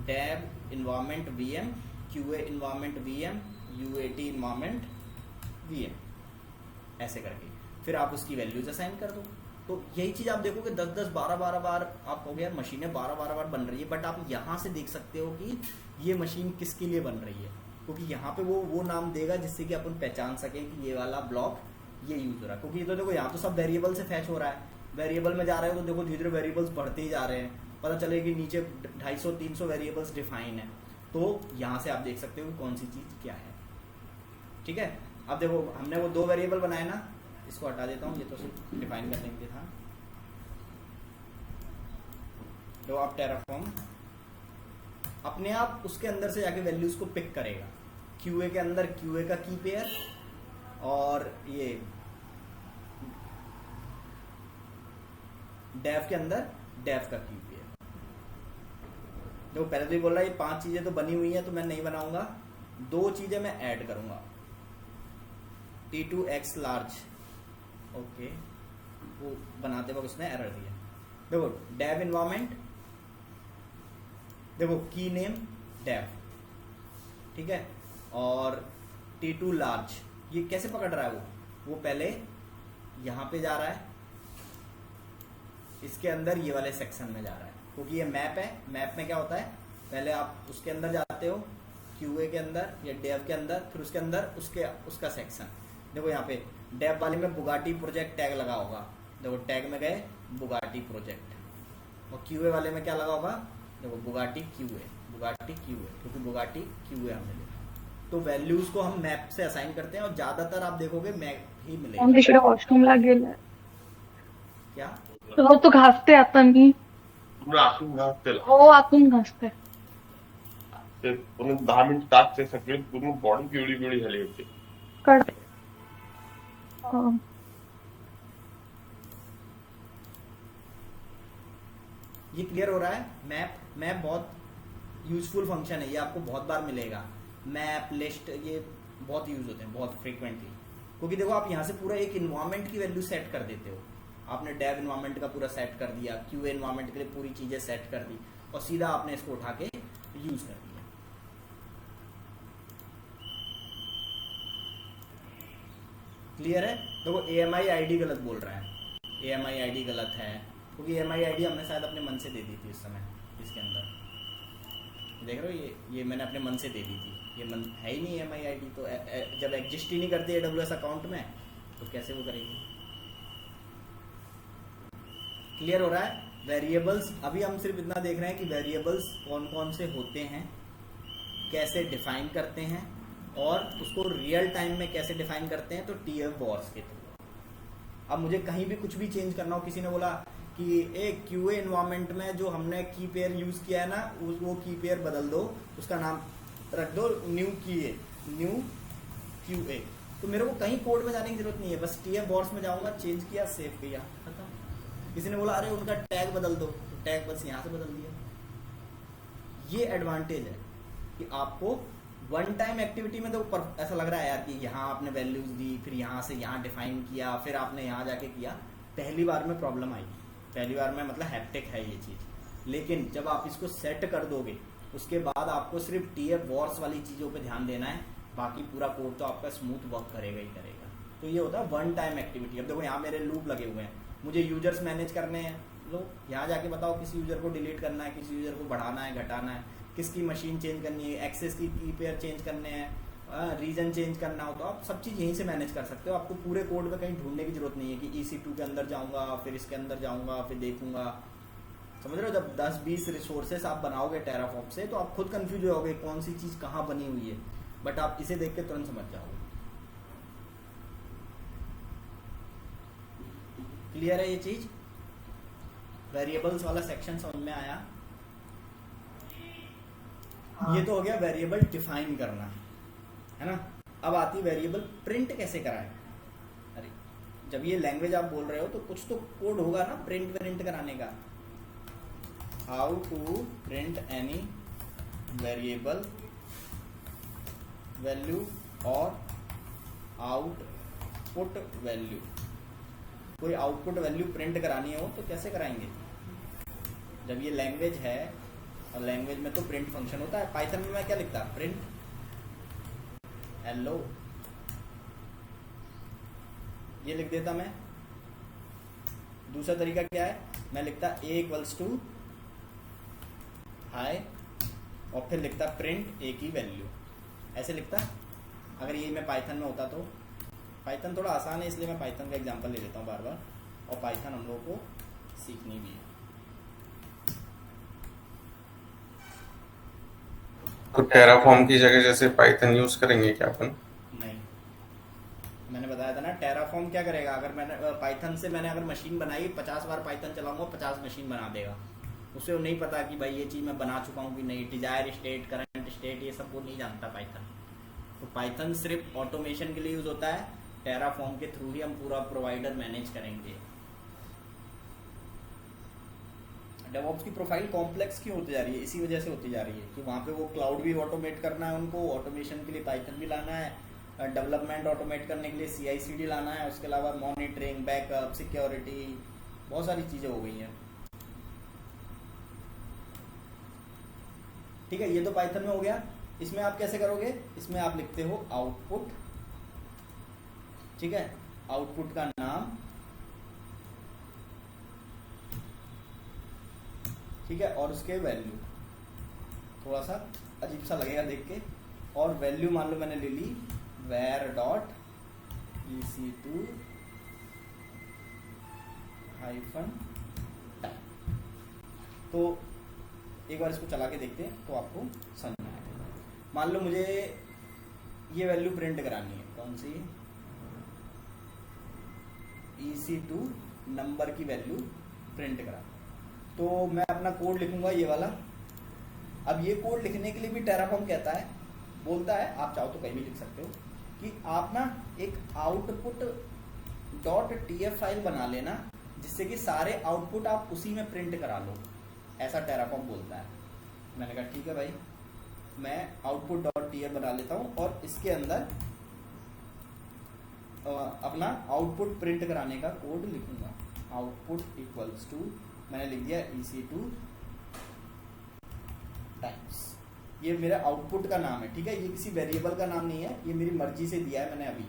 dev environment VM, QA environment VM, UAT environment VM, ऐसे करके फिर आप उसकी वैल्यूज असाइन कर दो। तो यही चीज आप देखोगे 10-10, 12-12 बार आप कहोगे यार मशीनें 12-12 बार बन रही है, बट आप यहाँ से देख सकते हो कि ये मशीन किसके लिए बन रही है, क्योंकि यहाँ पे वो नाम देगा जिससे कि अपन पहचान सके कि ये वाला ब्लॉक ये यूज हो रहा है। क्योंकि ये तो देखो यहाँ तो सब वेरिएबल से फैच हो रहा है, वेरिएबल में जा रहे हो तो देखो धीरे धीरे वेरिएबल्स बढ़ते ही जा रहे हैं, पता चले कि नीचे 250-300 वेरिएबल्स डिफाइन है। तो यहाँ से आप देख सकते हो कौन सी चीज क्या है, ठीक है। अब देखो हमने वो 2 वेरिएबल बनाए ना, इसको हटा देता हूँ, ये तो सिर्फ डिफाइन करने के लिए था। तो आप टेराफॉर्म अपने आप उसके अंदर से जाके वैल्यूज को पिक करेगा। QA के अंदर QA का की पेयर और ये dev के अंदर dev का की पेयर। देखो पहले तो ये बोल रहा है ये 5 चीजें तो बनी हुई हैं तो मैं नहीं बनाऊंगा, 2 चीजें मैं ऐड करूंगा, T2X लार्ज, ओके। वो बनाते वक्त उसने एरर दिया। देखो dev इन्वायरमेंट, देखो की नेम dev, ठीक है। और T2 लार्ज ये कैसे पकड़ रहा है, वो पहले यहां पे जा रहा है, इसके अंदर ये वाले सेक्शन में जा रहा है, क्योंकि ये मैप है। मैप में क्या होता है, पहले आप उसके अंदर जाते हो QA के अंदर या dev के अंदर, फिर उसके अंदर उसका सेक्शन। देखो यहाँ पे dev वाले में बुगाटी प्रोजेक्ट टैग लगा होगा, देखो टैग में गए बुगाटी प्रोजेक्ट, और QA वाले में क्या लगा होगा, देखो बुगाटी QA, क्योंकि बुगाटी QA हमने लिखा। तो वैल्यूज को हम मैप से असाइन करते हैं और ज्यादातर आप देखोगे मैप ही मिलेगा। वॉशरूम लागेल क्या तो घासते आता मी आतून घासते हो, आतून घासते ते पूर्ण 10 मिनिट टाकते सगळे पूर्ण बॉडी पिवळी झाली होती. कळते. ये क्लियर हो रहा है। मैप बहुत यूजफुल फंक्शन है, ये आपको बहुत बार मिलेगा। मैप, लिस्ट, ये बहुत यूज होते हैं, बहुत फ्रीक्वेंटली। क्योंकि देखो आप यहाँ से पूरा एक इन्वायरमेंट की वैल्यू सेट कर देते हो। आपने डेव इन्वायरमेंट का पूरा सेट कर दिया, QA इन्वायरमेंट के लिए पूरी चीजें सेट कर दी, और सीधा आपने इसको उठा के यूज कर दिया। क्लियर है। देखो AMI ID गलत बोल रहा है, AMI ID गलत है, क्योंकि AMI ID हमने शायद अपने मन से दे दी थी इस समय। इसके अंदर देख रहे हो, ये मैंने अपने मन से दे दी थी, ये मन है ही नहीं AMI ID। तो जब एग्जिस्ट ही नहीं करती AWS अकाउंट में तो कैसे वो करेगी। क्लियर हो रहा है। वेरिएबल्स, अभी हम सिर्फ इतना देख रहे हैं कि वेरिएबल्स कौन कौन से होते हैं, कैसे डिफाइन करते हैं, और उसको रियल टाइम में कैसे डिफाइन करते हैं, तो TF वॉर्स के थ्रू। अब मुझे कहीं भी कुछ भी चेंज करना हो, किसी ने बोला कि एक क्यूए इन्वायरमेंट में जो हमने की पेयर यूज किया है ना, वो की पेयर बदल दो, उसका नाम रख दो न्यू क्यूए। तो मेरे को कहीं कोड में जाने की जरूरत नहीं है, बस TF वॉर्स में जाऊंगा, चेंज किया, सेव किया, खत्म। किसी ने बोला अरे उनका टैग बदल दो, तो टैग बस यहाँ से बदल दिया। ये एडवांटेज है कि आपको वन टाइम एक्टिविटी में तो ऐसा लग रहा है यार कि यहाँ आपने वैल्यूज दी, फिर यहाँ से यहाँ डिफाइन किया, फिर आपने यहाँ जाके किया, पहली बार में प्रॉब्लम आई, पहली बार में मतलब हैप्टिक है ये चीज। लेकिन जब आप इसको सेट कर दोगे उसके बाद आपको सिर्फ TF वॉर्स वाली चीजों पे ध्यान देना है, बाकी पूरा कोड तो आपका स्मूथ वर्क करेगा ही करेगा। तो ये होता है वन टाइम एक्टिविटी। अब देखो यहाँ मेरे लूप लगे हुए हैं, मुझे यूजर्स मैनेज करने हैं, लो यहाँ जाके बताओ किस यूजर को डिलीट करना है, किस यूजर को बढ़ाना है, घटाना है, किसकी मशीन चेंज करनी है, एक्सेस की पेयर चेंज करने हैं, रीजन चेंज करना हो, तो आप सब चीज़ यहीं से मैनेज कर सकते हो। आपको पूरे कोड में कहीं ढूंढने की जरूरत नहीं है कि EC2 के अंदर जाऊंगा, फिर इसके अंदर जाऊंगा, फिर देखूंगा। समझ रहे हो? जब 10-20 रिसोर्सेस आप बनाओगे टेराफॉर्म से तो आप खुद कंफ्यूज हो जाओगे कौन सी चीज़ कहाँ बनी हुई है, बट आप इसे देख के तुरंत समझ जाओगे। क्लियर है ये चीज? वेरिएबल्स वाला सेक्शन समझ में आया? ये तो हो गया वेरिएबल डिफाइन करना, है ना। अब आती वेरिएबल प्रिंट कैसे कराएं। अरे जब ये लैंग्वेज आप बोल रहे हो तो कुछ तो कोड होगा ना प्रिंट कराने का। How to print any variable value और आउटपुट वैल्यू। कोई आउटपुट वैल्यू प्रिंट करानी हो तो कैसे कराएंगे? जब ये लैंग्वेज है और लैंग्वेज में तो प्रिंट फंक्शन होता है। पाइथन में मैं क्या लिखता? प्रिंट हेलो, ये लिख देता मैं। दूसरा तरीका क्या है? मैं लिखता A = हाय और फिर लिखता प्रिंट A की वैल्यू, ऐसे लिखता। अगर ये मैं पाइथन में होता तो, पाइथन थोड़ा आसान है इसलिए मैं पाइथन का एग्जांपल ले लेता हूँ बार बार, और पाइथन हम लोगों को सीखनी भी है। तो टेराफॉर्म की जगह जैसे पाइथन यूज करेंगे क्या अपन? नहीं, मैंने बताया था ना टेराफॉर्म क्या करेगा। अगर मैंने पाइथन से मैंने अगर मशीन बनाई, 50 बार पाइथन चलाऊंगा 50 मशीन बना देगा। उसे वो नहीं पता कि भाई ये चीज़ मैं बना चुका हूँ कि नहीं, डिजायर स्टेट, करंट स्टेट, ये सब वो नहीं जानता पाइथन। तो पाइथन सिर्फ ऑटोमेशन के लिए यूज होता है, टेराफॉर्म के थ्रू ही हम पूरा प्रोवाइडर मैनेज करेंगे। डेवऑप्स की प्रोफाइल कॉम्प्लेक्स क्यों होती जा रही है? इसी वजह से होती जा रही है कि वहाँ पे वो क्लाउड भी ऑटोमेट करना है उनको, ऑटोमेशन के लिए पाइथन भी लाना है, डेवलपमेंट ऑटोमेट करने के लिए CI/CD लाना है, उसके अलावा मॉनिटरिंग, बैकअप, सिक्योरिटी, बहुत सारी चीज़ें हो गई हैं। ठीक है, ये तो पाइथन में हो गया। इसमें आप कैसे करोगे? इसमें आप लिखते हो आउटपुट, ठीक है, आउटपुट का नाम, ठीक है, और उसके वैल्यू। थोड़ा सा अजीब सा लगेगा देख के। और वैल्यू मान लो मैंने ले ली var.ec2 -type। तो एक बार इसको चला के देखते हैं तो आपको समझ में आएगा। मान लो मुझे ये वैल्यू प्रिंट करानी है, कौन सी? EC2 नंबर की वैल्यू प्रिंट करा। तो मैं अपना कोड लिखूंगा ये वाला। अब ये कोड लिखने के लिए भी टेराफॉर्म कहता है, बोलता है, आप चाहो तो कहीं भी लिख सकते हो, कि आप ना एक output.tf फाइल बना लेना जिससे कि सारे आउटपुट आप उसी में प्रिंट करा लो, ऐसा टेराफॉर्म बोलता है। मैंने कहा ठीक है भाई, मैं output.tf बना लेता हूँ और इसके अंदर अपना आउटपुट प्रिंट कराने का कोड लिखूंगा। आउटपुट = मैंने लिख दिया EC2 टाइम्स। ये मेरा आउटपुट का नाम है, ठीक है, ये किसी वेरिएबल का नाम नहीं है, ये मेरी मर्जी से दिया है मैंने अभी,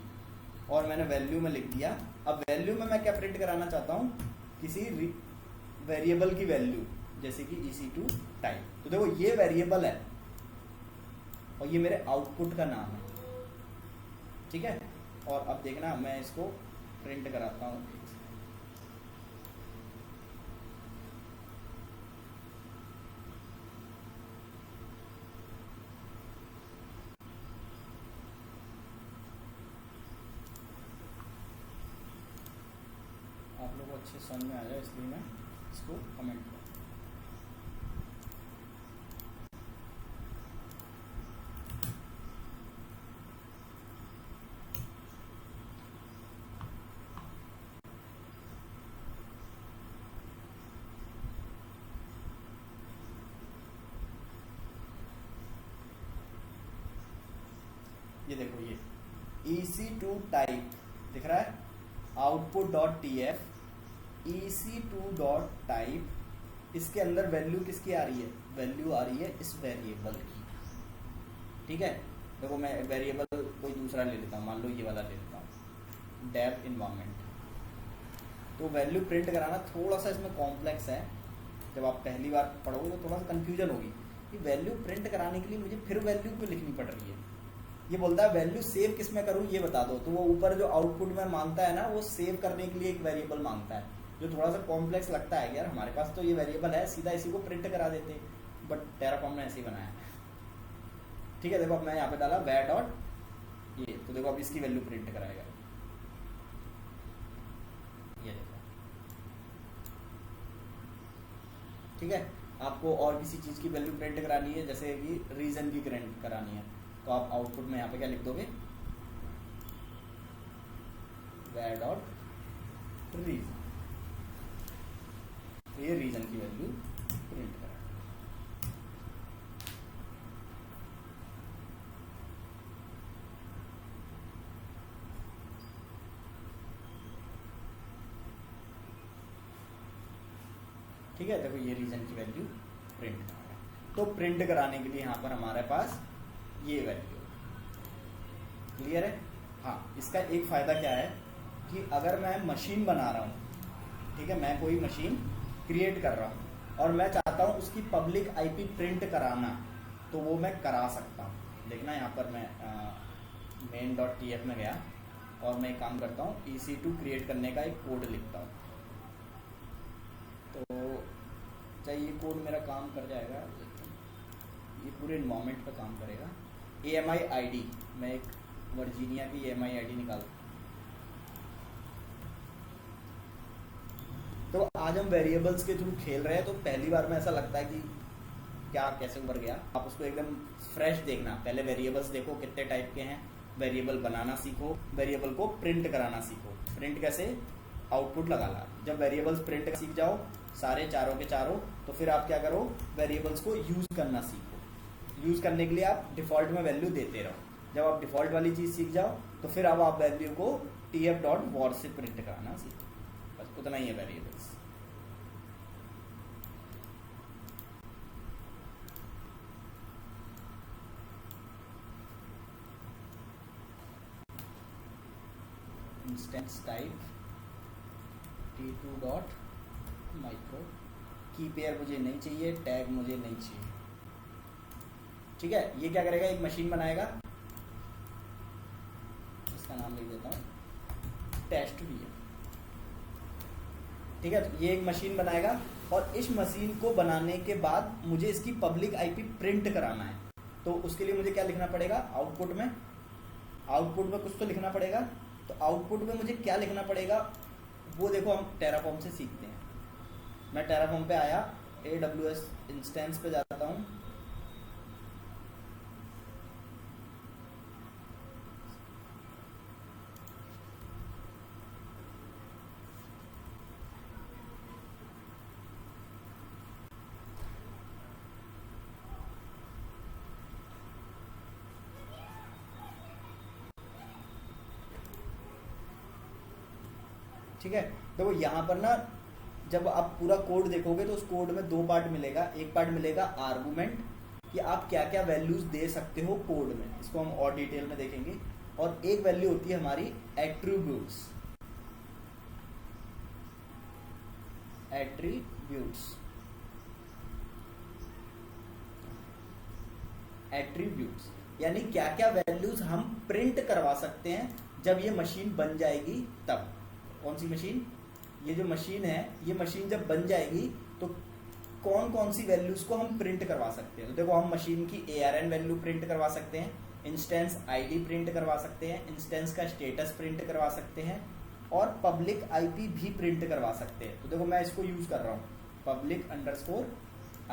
और मैंने वैल्यू में लिख दिया। अब वैल्यू में मैं क्या प्रिंट कराना चाहता हूँ? किसी वेरिएबल की वैल्यू, जैसे कि EC2 टाइप। तो देखो ये वेरिएबल है और ये मेरे आउटपुट का नाम है, ठीक है। और अब देखना मैं इसको प्रिंट कराता हूँ। अच्छे समझ में आ जाए इसलिए मैं इसको कमेंट करूँ। ये देखो ये EC2 टाइप दिख रहा है, output dot TF EC2 dot type, इसके अंदर वैल्यू किसकी आ रही है, वैल्यू आ रही है इस वेरिएबल की। ठीक है, देखो मैं वेरिएबल कोई दूसरा ले लेता हूँ, मान लो ये वाला ले लेता हूँ, डेव इन्वायरमेंट। तो वैल्यू प्रिंट कराना थोड़ा सा इसमें कॉम्प्लेक्स है, जब आप पहली बार पढ़ोगे तो थोड़ा सा कंफ्यूजन होगी कि वैल्यू प्रिंट कराने के लिए मुझे फिर वैल्यू क्यों लिखनी पड़ रही है। ये बोलता है वैल्यू सेव किस में करूँ ये बता दो, तो वो ऊपर जो आउटपुट में मांगता है ना, वो सेव करने के लिए एक वेरिएबल मांगता है, जो थोड़ा सा कॉम्प्लेक्स लगता है। यार हमारे पास तो ये वेरिएबल है, सीधा इसी को प्रिंट करा देते, बट टेराफॉर्म ने ऐसे ही बनाया है। ठीक है, देखो अब मैं यहाँ पे डाला वे डॉट ये, तो देखो अब इसकी वैल्यू प्रिंट कराएगा। ये देखो, ठीक है। आपको और किसी चीज की वैल्यू प्रिंट करानी है, जैसे कि रीजन की प्रिंट करानी है, तो आप आउटपुट में यहाँ पे क्या लिख दोगे, वे डॉट रीजन, तो ये रीजन की वैल्यू प्रिंट करा। ठीक है, देखो ये रीजन की वैल्यू प्रिंट कराना है। तो प्रिंट कराने के लिए यहाँ पर हमारे पास ये वैल्यू क्लियर है। हाँ, इसका एक फायदा क्या है कि अगर मैं मशीन बना रहा हूँ, ठीक है, मैं कोई मशीन क्रिएट कर रहा हूँ और मैं चाहता हूँ उसकी पब्लिक IP प्रिंट कराना, तो वो मैं करा सकता हूँ। देखना यहाँ पर मैं main.tf में गया और मैं एक काम करता हूँ, EC2 क्रिएट करने का एक कोड लिखता हूँ। तो चाहे ये कोड मेरा काम कर जाएगा, ये पूरे इन्वायरमेंट पे काम करेगा। AMI ID, मैं एक वर्जीनिया की AMI ID निकालता हूँ। तो आज हम वेरिएबल्स के थ्रू खेल रहे हैं, तो पहली बार में ऐसा लगता है कि क्या कैसे उभर गया। आप उसको एकदम फ्रेश देखना, पहले वेरिएबल्स देखो कितने टाइप के हैं, वेरिएबल बनाना सीखो, वेरिएबल को प्रिंट कराना सीखो। प्रिंट कैसे, आउटपुट लगा ला। जब वेरिएबल्स प्रिंट सीख जाओ सारे चारों के चारों, तो फिर आप क्या करो, वेरिएबल्स को यूज करना सीखो। यूज करने के लिए आप डिफॉल्ट में वैल्यू देते रहो। जब आप डिफॉल्ट वाली चीज सीख जाओ, तो फिर अब आप वैल्यू को tf.var से प्रिंट कराना सीखो। बस उतना ही है वेरिएबल्स। इंस्टेंस टाइप t2.micro, की पेयर मुझे नहीं चाहिए, टैग मुझे नहीं चाहिए। ठीक है, ये क्या करेगा, एक मशीन बनाएगा, इसका नाम लिख देता हूँ टेस्ट भी है। ठीक है, तो ये एक मशीन बनाएगा और इस मशीन को बनाने के बाद मुझे इसकी पब्लिक IP प्रिंट कराना है। तो उसके लिए मुझे क्या लिखना पड़ेगा, आउटपुट में कुछ तो लिखना पड़ेगा। तो आउटपुट में मुझे क्या लिखना पड़ेगा, वो देखो हम टेराफॉर्म से सीखते हैं। मैं टेराफॉर्म पे आया, AWS इंस्टेंस पे जाता हूँ, ठीक है। देखो यहाँ पर ना, जब आप पूरा कोड देखोगे तो उस कोड में दो पार्ट मिलेगा। एक पार्ट मिलेगा आर्गुमेंट, कि आप क्या क्या वैल्यूज दे सकते हो कोड में, इसको हम और डिटेल में देखेंगे। और एक वैल्यू होती है हमारी एट्रीब्यूट्स। एट्रीब्यूट्स यानी क्या क्या वैल्यूज हम प्रिंट करवा सकते हैं जब ये मशीन बन जाएगी तब। कौन सी मशीन, ये जो मशीन है, ये मशीन जब बन जाएगी तो कौन कौन सी वैल्यूज को हम प्रिंट करवा सकते हैं। तो देखो, हम मशीन की ARN वैल्यू प्रिंट करवा सकते हैं, इंस्टेंस ID प्रिंट करवा सकते हैं, इंस्टेंस का स्टेटस प्रिंट करवा सकते हैं, और पब्लिक आईपी भी प्रिंट करवा सकते हैं। तो देखो मैं इसको यूज कर रहा हूँ, पब्लिक अंडरस्कोर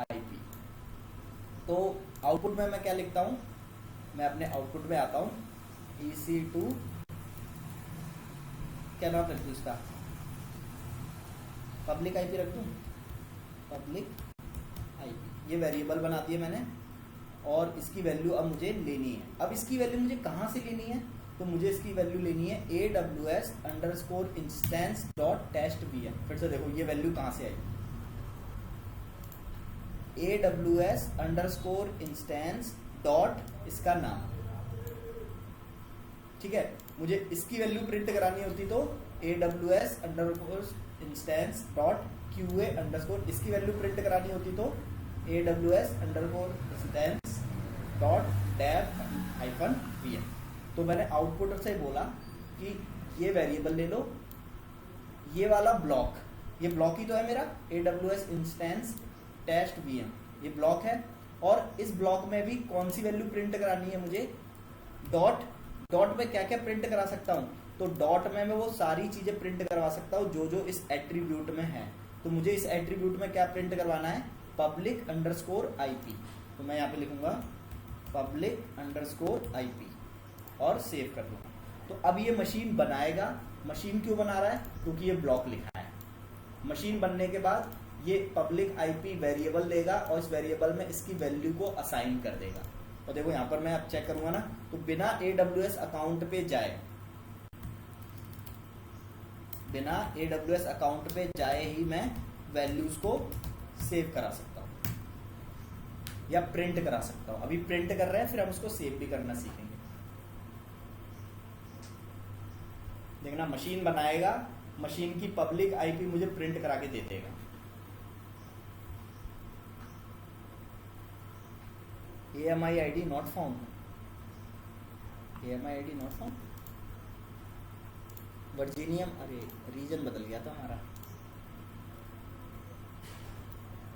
आईपी। तो आउटपुट में मैं क्या लिखता हूँ, मैं अपने आउटपुट में आता हूँ, EC2 क्या नाम रख दूँ इसका, पब्लिक आईपी रख दूँ, पब्लिक आईपी। ये वेरिएबल बना दिए मैंने और इसकी वैल्यू अब मुझे लेनी है। अब इसकी वैल्यू मुझे कहाँ से लेनी है, तो मुझे इसकी वैल्यू लेनी है AWS underscore instance dot test VM। फिर से देखो ये वैल्यू कहाँ से आई, AWS अंडरस्कोर इंस्टेंस डॉट इसका नाम, ठीक है। मुझे इसकी वैल्यू प्रिंट करानी होती तो AWS underscore instance dot QA underscore, इसकी वैल्यू प्रिंट करानी होती तो AWS underscore instance dot dev -VM। तो मैंने आउटपुट से बोला कि ये वेरिएबल ले लो, ये वाला ब्लॉक, ये ब्लॉक ही तो है मेरा AWS इंस्टेंस टेस्ट VM, ये ब्लॉक है। और इस ब्लॉक में भी कौन सी वैल्यू प्रिंट करानी है मुझे, डॉट। डॉट में क्या क्या प्रिंट करा सकता हूँ, तो डॉट में मैं वो सारी चीजें प्रिंट करवा सकता हूँ जो जो इस एट्रीब्यूट में है। तो मुझे इस एट्रीब्यूट में क्या प्रिंट करवाना है, पब्लिक अंडरस्कोर आईपी। तो मैं यहाँ पे लिखूंगा पब्लिक अंडरस्कोर आईपी और सेव कर दूंगा। तो अब ये मशीन बनाएगा। मशीन क्यों बना रहा है, क्योंकि ये ब्लॉक लिखा है। मशीन बनने के बाद ये पब्लिक आईपी वेरिएबल लेगा और इस वेरिएबल में इसकी वैल्यू को असाइन कर देगा। और देखो यहाँ पर मैं अब चेक करूंगा ना, तो बिना AWS अकाउंट पे जाए, बिना AWS अकाउंट पे जाए ही मैं वैल्यूज को सेव करा सकता हूँ या प्रिंट करा सकता हूँ। अभी प्रिंट कर रहे हैं, फिर हम उसको सेव भी करना सीखेंगे। देखना मशीन बनाएगा, मशीन की पब्लिक आईपी मुझे प्रिंट करा के दे देगा। AMI ID not found, AMI ID not found, वर्जीनियम, अरे रीजन बदल गया था हमारा।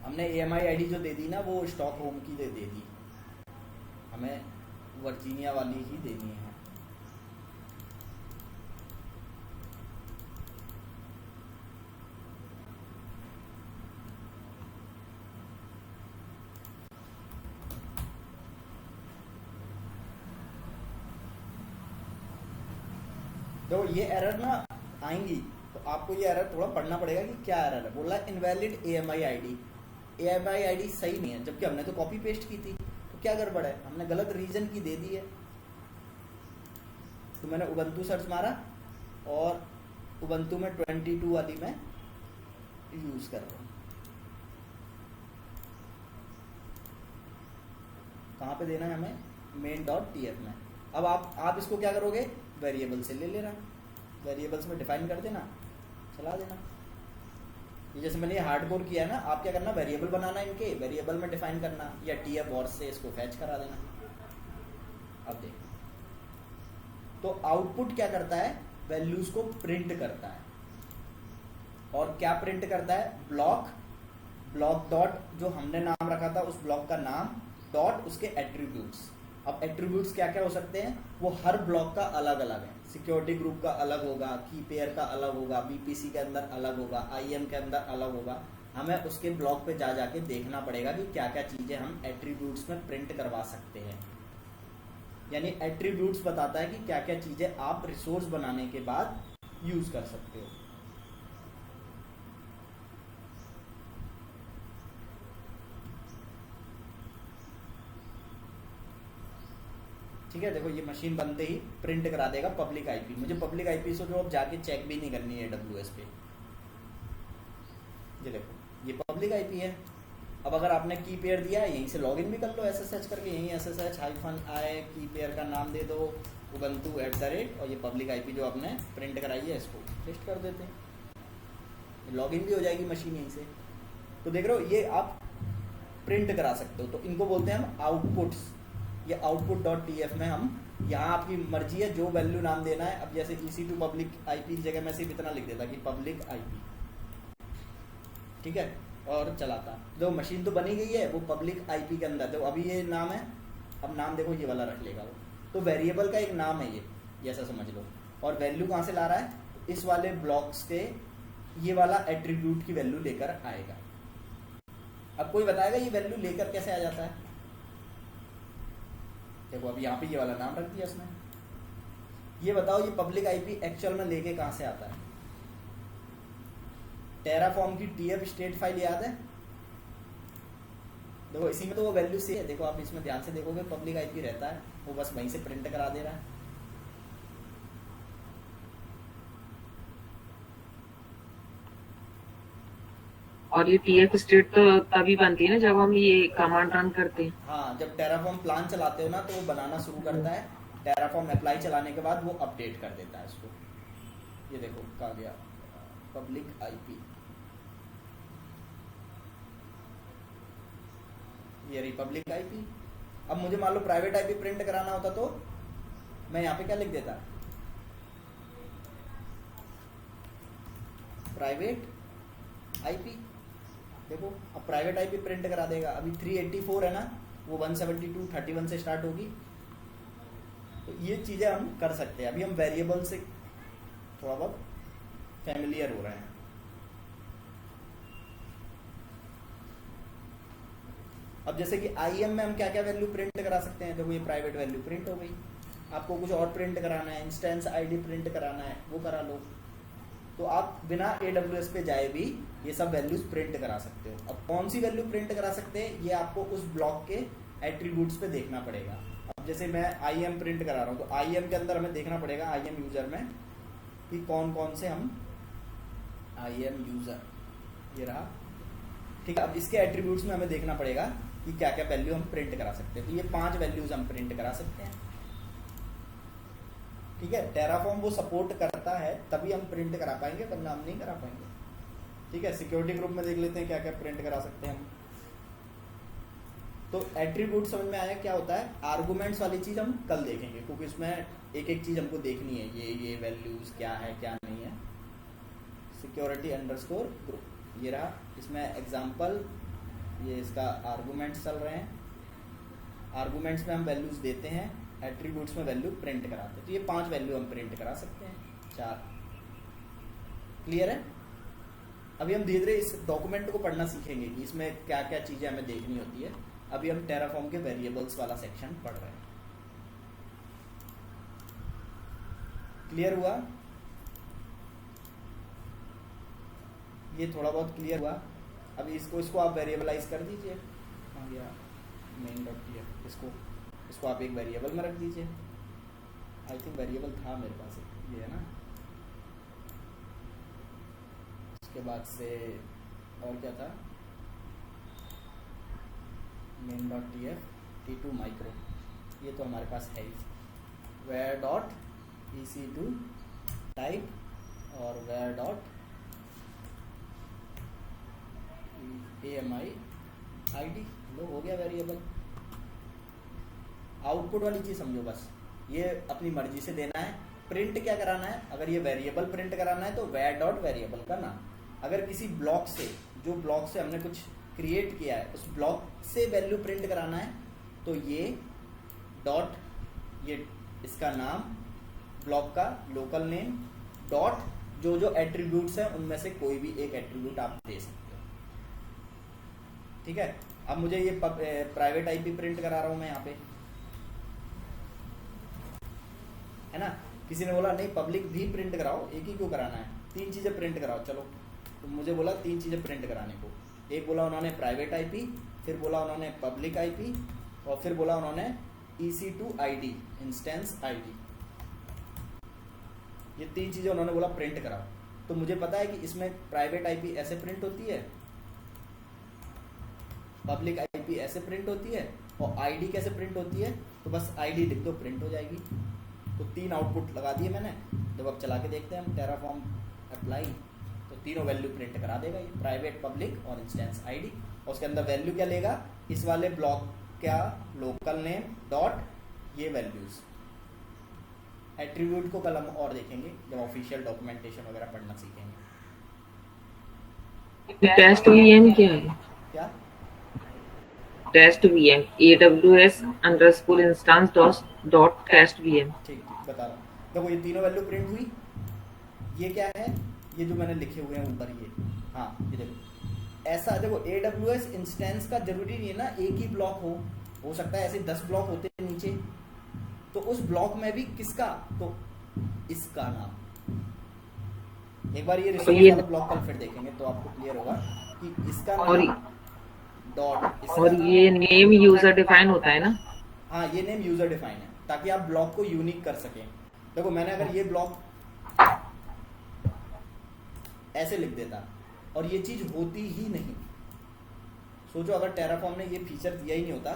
हमने AMI ID जो दे दी ना वो स्टॉकहोम की दे दी, हमें वर्जीनिया वाली ही देनी है। तो ये एरर ना आएंगी, तो आपको ये एरर थोड़ा पढ़ना पड़ेगा कि क्या एरर है। बोला invalid AMI ID, AMI ID सही नहीं है, जबकि हमने तो कॉपी पेस्ट की थी। तो क्या गड़बड़ है, हमने गलत रीजन की दे दी है। तो मैंने उबंटू सर्च मारा और उबंटू में 22 वाली मैं यूज कर रहा हूँ। कहाँ पे देना है हमें, main.tf में। अब आप इसको क्या करोगे, वेरिएबल से ले लेना, वेरिएबल्स में डिफाइन कर देना, चला देना। ये जैसे मैंने ये हार्डकोर किया है ना, आप क्या करना, वेरिएबल बनाना, इनके वेरिएबल में डिफाइन करना या TF और से इसको फैच करा देना। अब देखो तो आउटपुट क्या करता है, वैल्यूज को प्रिंट करता है। और क्या प्रिंट करता है, ब्लॉक डॉट जो हमने नाम रखा था उस ब्लॉक का नाम डॉट उसके एट्रीब्यूट्स। अब एट्रीब्यूट्स क्या क्या हो सकते हैं, वो हर ब्लॉक का अलग अलग है। सिक्योरिटी ग्रुप का अलग होगा, की पेयर का अलग होगा, BPC के अंदर अलग होगा, IAM के अंदर अलग होगा। हमें उसके ब्लॉक पे जा जाके देखना पड़ेगा कि क्या क्या चीजें हम एट्रीब्यूट्स में प्रिंट करवा सकते हैं। यानी एट्रीब्यूट्स बताता है कि क्या क्या चीजें आप रिसोर्स बनाने के बाद यूज कर सकते हो। ठीक है, देखो ये मशीन बनते ही प्रिंट करा देगा पब्लिक आईपी। मुझे पब्लिक आईपी से जो अब जाके चेक भी नहीं करनी है AWS पे। ये देखो ये पब्लिक आईपी है। अब अगर आपने की पेयर दिया है, यहीं से लॉगिन भी कर लो SSH करके, यहीं SSH-i की पेयर का नाम दे दो ubuntu @ और ये पब्लिक आईपी जो आपने प्रिंट कराई है इसको पेस्ट कर देते हैं, लॉगिन भी हो जाएगी मशीन यहीं से। तो देख रहे हो ये आप प्रिंट करा सकते हो। तो इनको बोलते हैं हम आउटपुट्स। ये output.tf में हम, यहाँ आपकी मर्जी है जो वैल्यू नाम देना है। अब जैसे EC2 पब्लिक आईपी की जगह मैं सिर्फ इतना लिख देता कि पब्लिक आईपी, ठीक है, और चलाता। जो मशीन तो बनी गई है वो पब्लिक आईपी के अंदर, तो अभी ये नाम है, अब नाम देखो ये वाला रख लेगा वो। तो वेरिएबल का एक नाम है ये, ऐसा समझ लो। और वैल्यू कहाँ से ला रहा है, इस वाले ब्लॉक्स के ये वाला एट्रीब्यूट की वैल्यू लेकर आएगा। अब कोई बताएगा ये वैल्यू लेकर कैसे आ जाता है? देखो अब यहाँ पे ये वाला नाम रख दिया उसने। ये बताओ ये पब्लिक आईपी एक्चुअल में लेके कहां से आता है? टेराफॉर्म की टीएफ स्टेट फाइल याद है? देखो इसी में तो वो वैल्यू से है। देखो आप इसमें ध्यान से देखोगे पब्लिक आईपी रहता है, वो बस वहीं से प्रिंट करा दे रहा है। और ये टीएफ स्टेट तो तभी बनती है ना जब हम ये कमांड रन करते हैं। हाँ, जब टेराफॉर्म प्लान चलाते हो ना तो वो बनाना शुरू करता है। टेराफॉर्म अप्लाई चलाने के बाद वो अपडेट कर देता है इसको। ये देखो कहा गया पब्लिक आईपी, ये रही पब्लिक आईपी। अब मुझे मान लो प्राइवेट आईपी प्रिंट कराना होता तो मैं यहाँ पे क्या लिख देता? Private IP. देखो अब प्राइवेट आईपी प्रिंट करा देगा। अभी 384 है ना, वो 172.31 से स्टार्ट होगी। तो ये चीजें हम कर सकते हैं। अभी हम वेरिएबल से थोड़ा बहुत फैमिलियर हो रहे हैं। अब जैसे कि आईएम में हम क्या क्या वैल्यू प्रिंट करा सकते हैं? देखो ये प्राइवेट वैल्यू प्रिंट हो गई। आपको कुछ और प्रिंट कराना है, इंस्टेंस आईडी प्रिंट कराना है, वो करा लो। तो आप बिना AWS पे जाए भी ये सब वैल्यूज प्रिंट करा सकते हो। अब कौन सी वैल्यू प्रिंट करा सकते हैं ये आपको उस ब्लॉक के एट्रीब्यूट्स पे देखना पड़ेगा। अब जैसे मैं IAM प्रिंट करा रहा हूँ तो IAM के अंदर हमें देखना पड़ेगा IAM यूजर में कि कौन कौन से हम IAM यूजर, ये रहा, ठीक है। अब इसके एट्रीब्यूट्स में हमें देखना पड़ेगा कि क्या क्या वैल्यू हम प्रिंट करा सकते हैं। तो ये 5 वैल्यूज हम प्रिंट करा सकते हैं, ठीक है। टेराफॉर्म वो सपोर्ट करता है तभी हम प्रिंट करा पाएंगे, वरना हम नहीं करा पाएंगे, ठीक है। सिक्योरिटी ग्रुप में देख लेते हैं क्या क्या प्रिंट करा सकते हैं हम। तो एट्रीब्यूट समझ में आया क्या होता है? आर्गुमेंट्स वाली चीज हम कल देखेंगे, क्योंकि इसमें एक एक चीज हमको देखनी है। ये वैल्यूज क्या है क्या नहीं है। सिक्योरिटी अंडरस्कोर ग्रुप, ये रहा। इसमें एग्जाम्पल, ये इसका आर्गुमेंट्स चल रहे हैं। आर्गुमेंट्स में हम वैल्यूज देते हैं, एट्रीब्यूट्स में वैल्यू प्रिंट कराते हैं। तो ये 5 वैल्यू हम प्रिंट करा सकते हैं, 4। क्लियर है? अभी हम धीरे धीरे इस डॉक्यूमेंट को पढ़ना सीखेंगे कि इसमें क्या क्या चीजें हमें देखनी होती है। अभी हम टेराफॉर्म के वेरिएबल्स वाला सेक्शन पढ़ रहे हैं। क्लियर हुआ? ये थोड़ा बहुत क्लियर हुआ। अभी इसको आप वेरिएबलाइज कर दीजिए। main.tf इसको आप एक वेरिएबल में रख दीजिए। आई थिंक वेरिएबल था मेरे पास, ये है ना। उसके बाद से और क्या था? main.tf t2 माइक्रो, ये तो हमारे पास है ही। where.ec2 टाइप और where.ami id, लो हो गया वेरिएबल। आउटपुट वाली चीज समझो बस, ये अपनी मर्जी से देना है। प्रिंट क्या कराना है? अगर ये वेरिएबल प्रिंट कराना है तो where.variable का नाम। अगर किसी ब्लॉक से, जो ब्लॉक से हमने कुछ क्रिएट किया है, उस ब्लॉक से वैल्यू प्रिंट कराना है तो ये डॉट, ये इसका नाम, ब्लॉक का लोकल नेम, डॉट जो एट्रीब्यूट्स हैं उनमें से कोई भी एक एट्रीब्यूट आप दे सकते हो, ठीक है। अब मुझे ये प्राइवेट आईपी प्रिंट करा रहा हूं मैं यहाँ पे, है ना। किसी ने बोला नहीं पब्लिक भी प्रिंट कराओ, एक ही क्यों कराना है, 3 चीजें प्रिंट कराओ। चलो, तो मुझे बोला 3 चीजें प्रिंट कराने को। एक बोला उन्होंने प्राइवेट आईपी, फिर बोला उन्होंने पब्लिक आईपी, और फिर बोला उन्होंने EC2 ID, इंस्टेंस आईडी। ये 3 चीजें उन्होंने बोला प्रिंट कराओ। तो मुझे पता है कि इसमें प्राइवेट आईपी ऐसे प्रिंट होती है, पब्लिक आईपी ऐसे प्रिंट होती है, और आईडी कैसे प्रिंट होती है, तो बस आईडी लिख दो, प्रिंट हो जाएगी। तो 3 आउटपुट लगा दिए मैंने। जब अब चला के देखते हैं हम टेराफॉर्म अप्लाई, तो तीनों वैल्यू प्रिंट करा देगा ये, प्राइवेट, पब्लिक और इंस्टेंस आईडी। और उसके अंदर वैल्यू क्या लेगा? इस वाले ब्लॉक का लोकल नेम डॉट ये वैल्यूज। एट्रीब्यूट को कल हम और देखेंगे जब ऑफिशियल डॉक्यूमेंटेशन वगैरह पढ़ना सीखेंगे। टेस्ट वीएम क्या है? क्या? Test VM AWS underscore instance dot test VM. ठीक बता रहा हूँ। देखो ये तीनों वैल्यू प्रिंट हुई, ये क्या है, ये जो मैंने लिखे हुए हैं ऊपर ये, हाँ ये देखो ऐसा, देखो AWS इंस्टेंस का जरूरी नहीं है ना एक ही ब्लॉक हो सकता है ऐसे 10 ब्लॉक होते हैं नीचे, तो उस ब्लॉक में भी किसका, तो इसका नाम। एक बार ये रिसोर्स वाला ब्लॉक कल फिर देखेंगे तो आपको क्लियर होगा कि इसका और नाम डॉट, और ये नेम यूजर डिफाइन होता है ना। हाँ ये नेम यूजर डिफाइन है ताकि आप ब्लॉक को यूनिक कर सकें। देखो मैंने अगर ये ब्लॉक ऐसे लिख देता और ये चीज होती ही नहीं, सोचो अगर टेराफॉर्म ने ये फीचर दिया ही नहीं होता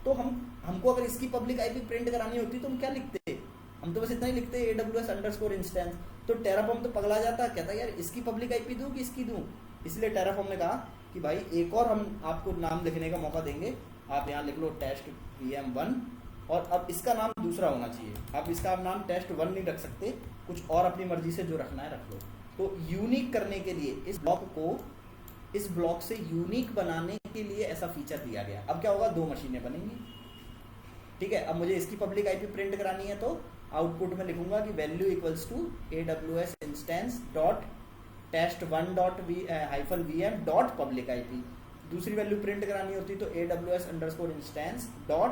तो हमको अगर इसकी पब्लिक आईपी प्रिंट करानी होती तो हम क्या लिखते, हम तो बस इतना ही लिखते AWS_इंस्टेंस। तो टेराफॉर्म तो पगला जाता, कहता यार इसकी पब्लिक आईपी दूं कि इसकी दूं। इसलिए टेराफॉर्म ने कहा कि भाई एक और हम आपको नाम लिखने का मौका देंगे, आप यहाँ लिख लो टेस्ट VM1 और अब इसका नाम दूसरा होना चाहिए। अब इसका नाम test1 नहीं रख सकते, कुछ और अपनी मर्जी से जो रखना है रख लो। तो यूनिक करने के लिए इस ब्लॉक को, इस ब्लॉक से यूनिक बनाने के लिए ऐसा फीचर दिया गया। अब क्या होगा, 2 मशीनें बनेंगी, ठीक है। अब मुझे इसकी पब्लिक आईपी प्रिंट करानी है तो आउटपुट में लिखूंगा कि value equals to AWS instance dot test1 dot VM dot public IP. दूसरी वैल्यू प्रिंट करानी होती तो AWS_इंस्टेंस डॉट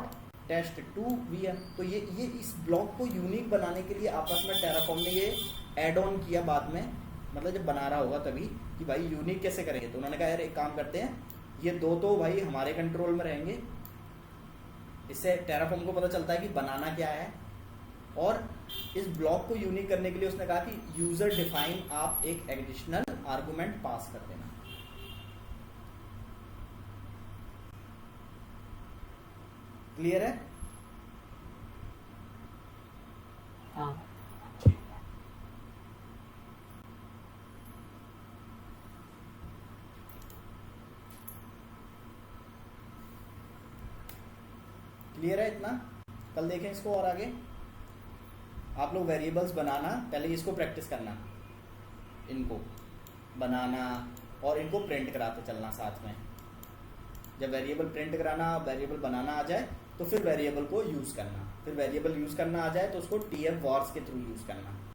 test2 VM। तो ये इस ब्लॉक को यूनिक बनाने के लिए आपस में टेराफॉर्म ने ये एड ऑन किया बाद में, मतलब जब बना रहा होगा तभी, कि भाई यूनिक कैसे करेंगे। तो उन्होंने कहा यार एक काम करते हैं, ये 2 तो भाई हमारे कंट्रोल में रहेंगे, इससे टेराफॉर्म को पता चलता है कि बनाना क्या है। और इस ब्लॉक को यूनिक करने के लिए उसने कहा कि यूजर डिफाइन आप एक एडिशनल आर्गुमेंट पास कर देना। क्लियर है? हाँ क्लियर है इतना? कल देखें इसको और आगे। आप लोग वेरिएबल्स बनाना, पहले इसको प्रैक्टिस करना, इनको बनाना और इनको प्रिंट कराते चलना साथ में। जब वेरिएबल प्रिंट कराना, वेरिएबल बनाना आ जाए तो फिर वेरिएबल को यूज करना, फिर वेरिएबल यूज करना आ जाए तो उसको TF वॉर्स के थ्रू यूज करना।